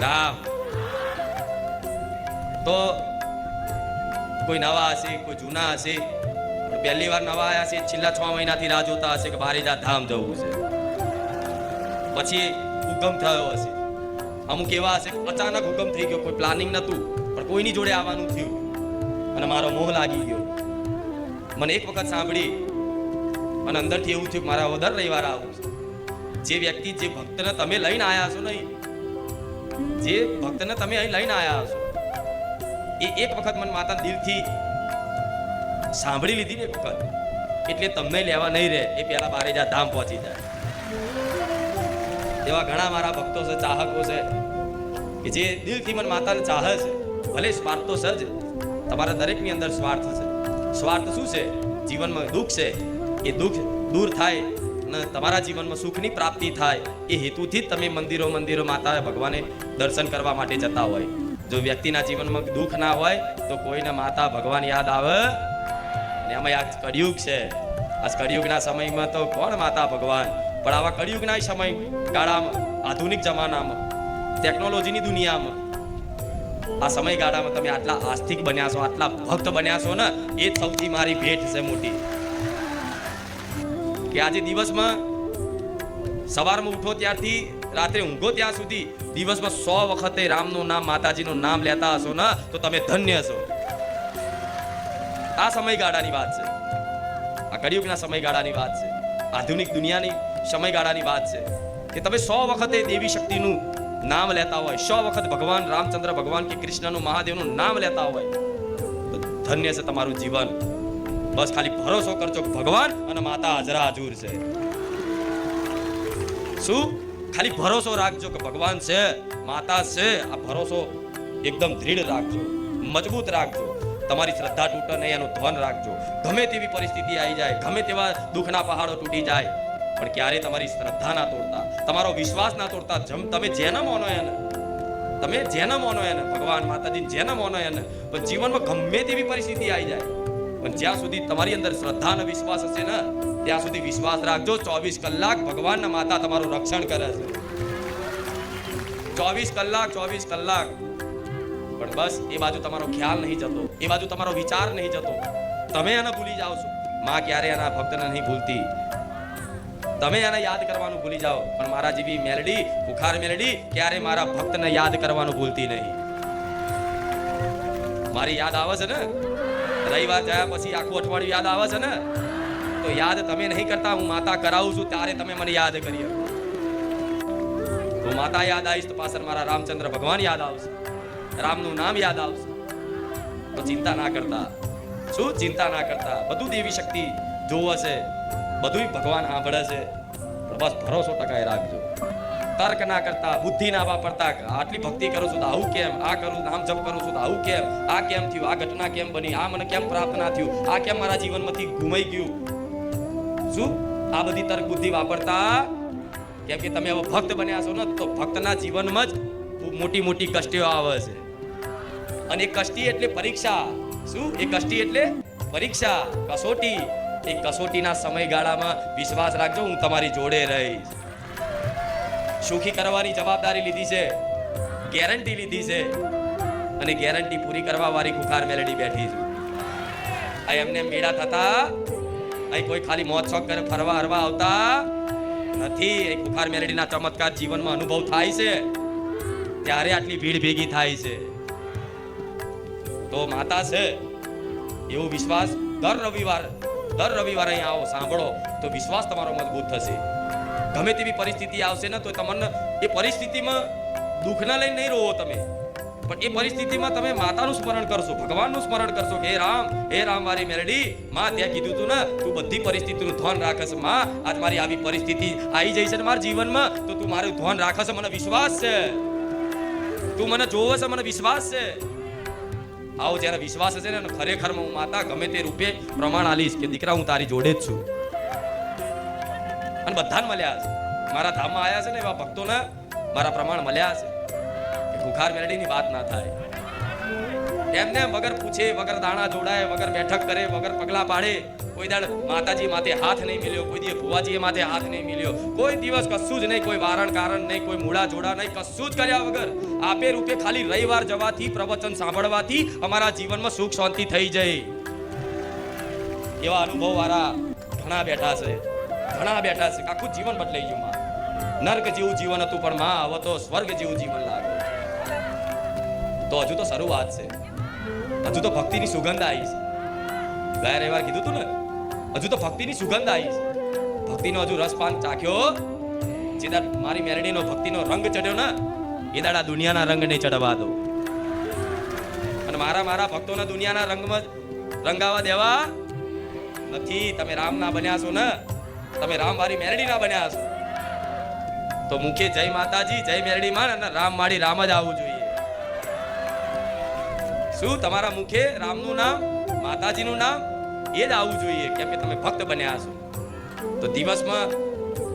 ધામ. તો કોઈ નવા હશે, કોઈ જૂના હશે, પહેલી વાર નવા આવ્યા છે, છેલ્લા 6 મહિનાથી રાહ જોતા હશે કે બારેજા ધામ જવું છે. પછી હુકમ થયો હશે. અમુક એવા હશે અચાનક હુકમ થઈ ગયો, કોઈ પ્લાનિંગ નતું, પણ કોઈની જોડે આવવાનું થયું અને મારો મોહ લાગી ગયો. મને એક વખત સાંભળી અને અંદરથી એવું થયું કે મારા દર રવિવારે આવું છે. જે વ્યક્તિ, જે ભક્તને તમે લઈને આવ્યા છો નહીં, જે ભક્તને તમે અહીં લઈને આવ્યા છો, એ એક વખત મને માતા દિલથી સાંભળી લીધી ને એક વખત, એટલે તમને લેવા નહીં રહે એ પહેલા બારેજા ધામ પહોંચી જાય. એવા ઘણા મારા ભક્તો છે, ચાહકો છે કે જે દિલથી મને માતાને ચાહે છે. ભલે સ્વાર્થ તો સજ, તમારા દરેકની અંદર સ્વાર્થ છે. સ્વાર્થ શું છે? જીવનમાં દુઃખ છે, એ દુઃખ દૂર થાય અને તમારા જીવનમાં સુખની પ્રાપ્તિ થાય, એ હેતુથી જ તમે મંદિરો માતા ભગવાને દર્શન કરવા માટે જતા હોય. જો વ્યક્તિના જીવનમાં દુઃખ ના હોય તો કોઈને માતા ભગવાન યાદ આવે. અને એમાં આ કળિયુગ છે. આ કળિયુગના સમયમાં તો કોણ માતા ભગવાન? પણ આવા કળિયુગના સમય ગાળામાં, આધુનિક જમાનામાં, ટેકનોલોજીની દુનિયામાં, આ સમયગાળામાં તમે આટલા આસ્તિક બન્યા છો, આટલા ભક્ત બન્યા છો ને, એ જ સૌથી મારી ભેટ છે મોટી. કે આજે દિવસમાં સવારમાં ઉઠો ત્યારથી રાત્રે ઊંઘો ત્યાં સુધી દિવસમાં 100 વખતે રામનું નામ, માતાજીનું નામ લેતા હશો ને, તો તમે ધન્ય છો. આ સમયગાળાની વાત છે, આ કળિયુગના સમયગાળાની વાત છે, આધુનિક દુનિયાની સમયગાળાની વાત છે કે તમે 100 વખતે દેવી શક્તિનું નામ લેતા હોય, 100 વખત ભગવાન રામચંદ્ર ભગવાન કે કૃષ્ણનું, મહાદેવનું નામ લેતા હોય, તો ધન્ય છે તમારું જીવન. બસ ખાલી ભરોસો કરજો કે ભગવાન અને માતા હાજરા હજુર છે. શું? ખાલી ભરોસો રાખજો કે ભગવાન છે, માતા છે. આ ભરોસો એકદમ દૃઢ રાખજો, મજબૂત રાખજો. તમારી શ્રદ્ધા તૂટે નહીં એનું ધ્યાન રાખજો. ગમે તેવી પરિસ્થિતિ આવી જાય, ગમે તેવા દુઃખના પહાડો તૂટી જાય, પણ ક્યારે તમારી શ્રદ્ધા ના તોડતા, તમારો વિશ્વાસ ના તોડતા. તમે જેને માનો એને, તમે જેને માનો એને, ભગવાન માતાજી જેને માનો એને, પણ જીવનમાં ગમે તેવી પરિસ્થિતિ આવી જાય, પણ જ્યાં સુધી તમારી અંદર શ્રદ્ધા અને વિશ્વાસ હશે ને, ત્યાં સુધી વિશ્વાસ રાખજો. 24 કલાક ભગવાનના માતા તમારું રક્ષણ કરે છે. 24 કલાક. પણ બસ એ બાજુ તમારો ખ્યાલ નહીં જતો, એ બાજુ તમારો વિચાર નહીં જતો. તમે એને ભૂલી જાઓ છો. માં ક્યારે એના ભક્તને નહીં ભૂલતી. તમે એને યાદ કરવાનું ભૂલી જાઓ, પણ મારા જેવી મેલડી, ખુખાર મેલડી ક્યારે મારા ભક્તને યાદ કરવાનું ભૂલતી નહીં. મારી યાદ આવે છે ને, રવિવાર ગયા પછી આખું અઠવાડિયું યાદ આવે છે ને, તો યાદ તમે નહીં કરતા, હું માતા કરાવું છું ત્યારે તમે મને યાદ કરી. હું માતા યાદ આવીશ તો પાછળ મારા રામચંદ્ર ભગવાન યાદ આવશે, રામનું નામ યાદ આવશે. તો ચિંતા ના કરતા. શું ચિંતા ના કરતા? બધું દેવી શક્તિ જોવે છે, બધું ભગવાન સાંભળે છે, પણ બસ ભરોસો ટકાઈ રાખજો. તર્ક ના કરતા, બુદ્ધિ ના વાપરતા. આટલી ભક્તિ કરું છું તો આવું કેમ, આ કરું, નામ જપ કરું છું તો આવું કેમ, આ કેમ થયું, આ ઘટના કેમ બની, આ મને કેમ પ્રાપ્ત ના થયું, આ કેમ મારા જીવનમાંથી ગુમાઈ ગયું. શું આ બધી તર્ક બુદ્ધિ વાપરતા? કેમ કે તમે હવે ભક્ત બન્યા છો ને, તો ભક્તના જીવનમાં જ મોટી મોટી કષ્ટીઓ આવે છે. અને કષ્ટી એટલે પરીક્ષા. શું? એ કષ્ટી એટલે પરીક્ષા, કસોટી. એ કસોટીના સમયગાળામાં વિશ્વાસ રાખજો, હું તમારી જોડે રહીશ. સુખી કરવાની જવાબદારી લીધી છે, ગેરંટી લીધી છે, અને ગેરંટી પૂરી કરવા વાળી ખુખાર મેલડી બેઠી છે. આ એમને મેળા થતા, અહીં કોઈ ખાલી મોજ શોખ કરે ફરવા હરવા આવતા નથી. એ ખુખાર મેલડીના ચમત્કાર જીવનમાં અનુભવ થાય છે, ત્યારે આટલી ભીડ ભેગી થાય છે. તો માતા છે એવો વિશ્વાસ દર રવિવારે અહીં આવો, સાંભળો, તો વિશ્વાસ તમારો મજબૂત થશે. ગમે તેવી પરિસ્થિતિ આવશે ને, તો તમને એ પરિસ્થિતિમાં દુઃખના લઈને નહીં રોવો તમે, પણ એ પરિસ્થિતિમાં તમે માતાનું સ્મરણ કરશો, ભગવાનનું સ્મરણ કરશો કે હે રામ વારી મેલડી, માં ત્યાં કીધું તું ને, તું બધી પરિસ્થિતિનું ધ્યાન રાખે. માં આજ મારી આવી પરિસ્થિતિ આવી જઈ છે ને મારા જીવનમાં, તો તું મારું ધ્યાન રાખે છે, મને વિશ્વાસ છે, તું મને જોવે છે, મને વિશ્વાસ છે. આવો જ્યારે વિશ્વાસ હશે ને, ખરેખર હું માતા ગમે તે રૂપે પ્રમાણ આલીશ કે દીકરા હું તારી જોડે જ છું. અને બધાને મળ્યા છે, મારા ધામમાં આવ્યા છે ને એવા ભક્તોને મારા પ્રમાણ મળ્યા છે. ખુખાર મેલડીની વાત ના થાય. એમને વગર પૂછે, વગર દાણા જોડાય, વગર બેઠક કરે, વગર પગલા પાડે, કોઈ દાડ માતાજી માથે હાથ નહીં મિલ્યો, કોઈ દિવસ ભુવાજી માથે હાથ નહીં મિલ્યો, કોઈ દિવસ કશું જ નહીં, કોઈ વારણ કારણ નહીં, કોઈ મૂળા જોડા નહીં, કશું જ કર્યા વગર આપે રૂપે ખાલી રવિવાર જવાથી, પ્રવચન સાંભળવાથી અમારા જીવનમાં સુખ શાંતિ થઈ જાય. એવા અનુભવ વાળા ઘણા બેઠા છે, ઘણા બેઠા છે. આખું જીવન બદલાઈ ગયું. માં નર્ક જેવું જીવન હતું, પણ માં હવે તો સ્વર્ગ જેવું જીવન લાગે. તો હજુ તો શરૂઆત છે, હજુ તો ભક્તિની સુગંધ આવી છે. ગયા રવિવાર કીધું તું ને, હજુ તો ભક્તિની સુગંધ આવી છે. ભક્તિનો હજુ રસપાન ચાખ્યો, જે દાડ મારી મેરડીનો ભક્તિનો રંગ ચડ્યો ને, એ દાડા દુનિયાના રંગ નહીં ચડવા દો. અને મારા ભક્તોને દુનિયાના રંગમાં રંગાવા દેવા નથી. તમે રામના બન્યા છો ને, તમે રામ વાળી મેરડીના બન્યા છો, તો મુખે જય માતાજી, જય મેરડી માં અને રામ માળી રામ જ આવવું જોઈએ. શું તમારા મુખે રામનું નામ, માતાજીનું નામ એ જ આવવું જોઈએ, કેમ કે તમે ભક્ત બન્યા છો. તો દિવસમાં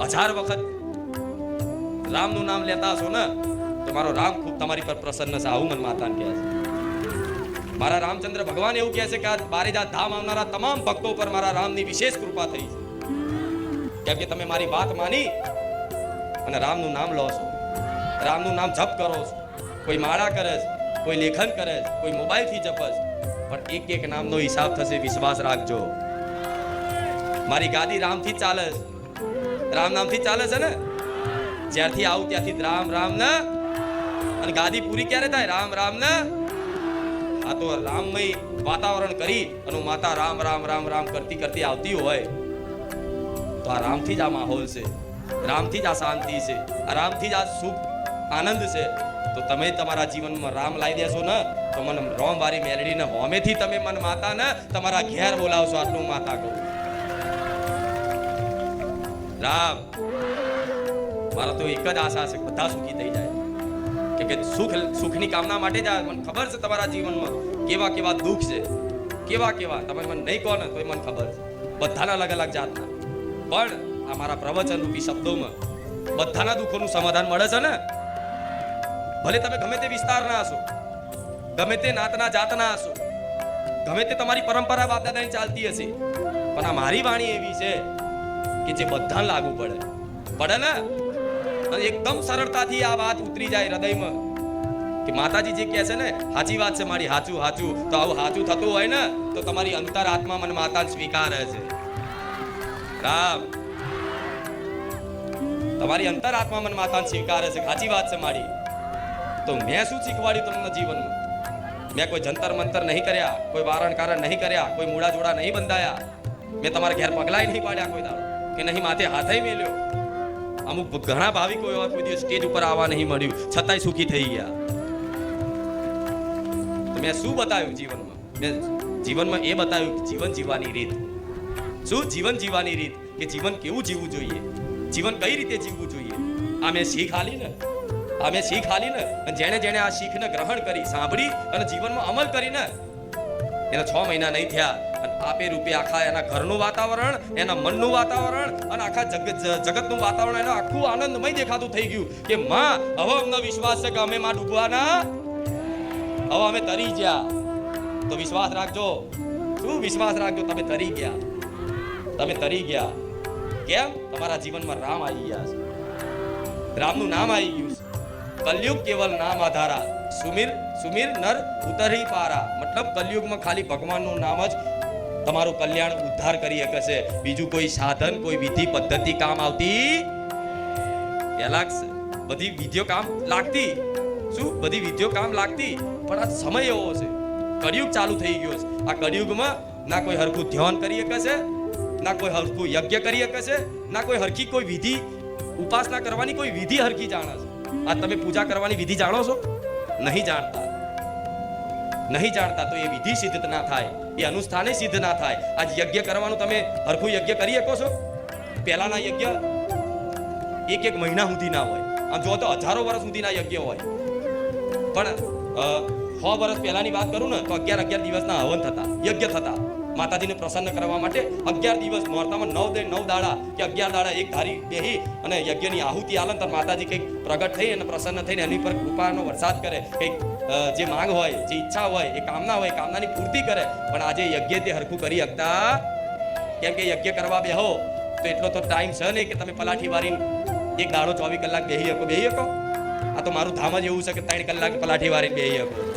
1000 વખત રામનું નામ લેતા હશો ને, તો મારો રામ ખૂબ તમારી પર પ્રસન્ન છે. આવું મન માતાને કહે છે. મારા રામચંદ્ર ભગવાન એવું કહે છે કે આ બારેજા ધામ આવનારા તમામ ભક્તો પર મારા રામની વિશેષ કૃપા થઈ છે, કેમ કે તમે મારી વાત માની અને રામનું નામ લો છો, રામનું નામ જપ કરો છો. કોઈ માળા કરે છે, કોઈ લેખન કરે છે, કોઈ મોબાઈલથી જપે છે, પણ એક નામનો હિસાબ થશે. વિશ્વાસ રાખજો. મારી ગાદી રામથી ચાલે છે, રામ નામથી ચાલે છે ને. જ્યારથી આવું ત્યાંથી રામ રામ ને, અને ગાદી પૂરી ક્યારે થાય? રામ રામ ને. આ તો રામમય વાતાવરણ કરી અને માતા રામ રામ રામ રામ કરતી કરતી આવતી હોય, તો આ રામથી જ આ માહોલ છે, રામથી જ આ શાંતિ છે, આ રામથી જ આ સુખ આનંદ છે. તો તમે તમારા જીવનમાં રામ લાવી દેશો ને, તો મને રોમ વારી મેલડીને હોમેથી તમે મન માતા ને તમારા ઘેર બોલાવશો. આટલું માતા કહું. રામ મારા તો એક જ આશા છે, બધા સુખી થઈ જાય. કે સુખની કામના માટે જ મને ખબર છે તમારા જીવનમાં કેવા કેવા દુઃખ છે, કેવા તમે મને નહીં કહો ને તોય મને ખબર છે, બધાના અલગ અલગ જાતના. પણ આ મારા પ્રવચન રૂપી શબ્દોમાં બધાના દુઃખોનું સમાધાન મળે છે ને. ભલે તમે ગમે તે વિસ્તારના હશો, ગમે તે નાતના જાતના હશો, ગમે તે તમારી પરંપરા બાપ દાદાની ચાલતી હશે, પણ આ મારી વાણી એવી છે કે જે બધાને લાગુ પડે ને. એકદમ સરળતાથી આ વાત ઉતરી જાય હૃદયમાં કે માતાજી જે કહે છે ને સાચી વાત છે મારી, હાચું હાચું. તો આવું હાચું થતું હોય ને, તો તમારી અંતર આત્મા મને માતાને સ્વીકારે છે. રામ તમારી અંતર આત્મા મને માતાને સ્વીકારે છે, સાચી વાત છે મારી. તો મેં શું શીખવાડ્યું તમને જીવનમાં? મેં કોઈ જંતર મંતર નહીં કર્યા, કોઈ વારણ કારણ નહીં કર્યા, કોઈ મૂળા જોડા નહીં બંધાયા, મેં તમારા ઘેર પગલાય નહીં પાડ્યા કોઈ દાડો, કે નહીં માથે હાથે મેલ્યો. અમુક ઘણા ભાવિકો એવા કોઈ દિવસ સ્ટેજ ઉપર આવવા નહીં મળ્યું, છતાંય સુખી થઈ ગયા. તો મેં શું બતાવ્યું જીવનમાં? મેં જીવનમાં એ બતાવ્યું જીવન જીવવાની રીત. શું જીવન જીવવાની રીત? કે જીવન કેવું જીવવું જોઈએ, જીવન કઈ રીતે જીવવું જોઈએ. આ મેં શીખ આલી ને, અને જેણે આ શીખને ગ્રહણ કરી, સાંભળી અને જીવનમાં અમલ કરીને એના 6 મહિના નહીં થયા અને આપે રૂપે આખા એના ઘરનું વાતાવરણ, એના મનનું વાતાવરણ અને આખા જગતનું વાતાવરણ એનું આખું આનંદમય દેખાતું થઈ ગયું કે માં હવે અમને વિશ્વાસ છે કે અમે માં ડૂબવાના, હવે અમે તરી ગયા. તો વિશ્વાસ રાખજો. શું વિશ્વાસ રાખજો? તમે તરી ગયા, તમે તરી ગયા. કેમ? તમારા જીવનમાં રામ આવી ગયા છે, રામનું નામ આવી ગયું છે. કલયુગ કેવલ નામ આધારા, સુમીર નર ઉતરી પારા. મતલબ કલયુગમાં ખાલી ભગવાનનું નામ જ તમારું કલ્યાણ ઉદ્ધાર કરી શકે છે. બીજું કોઈ સાધન, કોઈ વિધિ પદ્ધતિ કામ આવતી પહેલા બધી વિધિઓ કામ લાગતી. શું? બધી વિધિઓ કામ લાગતી, પણ આ સમય એવો છે, કળિયુગ ચાલુ થઈ ગયો છે. આ કળિયુગમાં ના કોઈ હરખું ધ્યાન કરી શકે છે, ના કોઈ હરખું યજ્ઞ કરી શકે છે, ના કોઈ હરખી કોઈ વિધિ ઉપાસના કરવાની કોઈ વિધિ હરખી જાણે છે. આ તમે પૂજા કરવાની વિધિ જાણો છો? નહીં જાણતા. તો એ વિધિ સિદ્ધ ના થાય, એ અનુષ્ઠાને સિદ્ધ ના થાય. આજ યજ્ઞ કરવાનું તમે હરખું યજ્ઞ કરી શકો છો? પહેલાના યજ્ઞ એક મહિના સુધી ના હોય. આમ જો તો હજારો વર્ષ સુધીના યજ્ઞ હોય, પણ 100 વર્ષ પહેલાની વાત કરું ને તો 11 દિવસના હવન થતા, યજ્ઞ થતા. માતાજીને પ્રસન્ન કરવા માટે 11 દિવસ નોરતામાં 9 દાડા કે 11 દાડા એક ધારી બેહી અને યજ્ઞની આહુતિ આલન તો માતાજી કંઈક પ્રગટ થઈ અને પ્રસન્ન થઈને એની પર કૃપાનો વરસાદ કરે, કંઈક જે માંગ હોય, જે ઈચ્છા હોય, એ કામના હોય, કામનાની પૂર્તિ કરે. પણ આજે યજ્ઞ તે હરખું કરી શકતા, કેમ કે યજ્ઞ કરવા બેહો તો એટલો તો ટાઈમ છે નહીં કે તમે પલાઠી વારીને એક દાડો 24 કલાક બેહી શકો. આ તો મારું ધામ જ એવું છે કે 3 કલાક પલાઠી વારીને બેહી શકો.